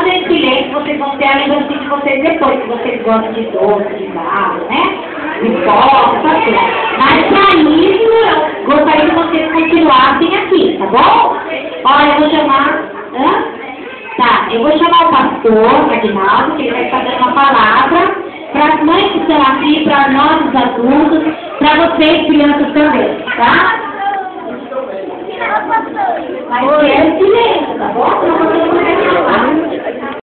em silêncio, vocês vão ter a lembrancinha de vocês depois, se vocês gostam de doce, de barro, né? De pipoca, essas coisas. Mas para isso, eu gostaria que vocês continuassem aqui, tá bom? Olha, eu vou chamar... Tá, eu vou chamar o pastor, Aguinaldo, que ele vai estar dando uma palavra para as mães que estão aqui, para nós, os adultos, para vocês, crianças também, tá? Vai ser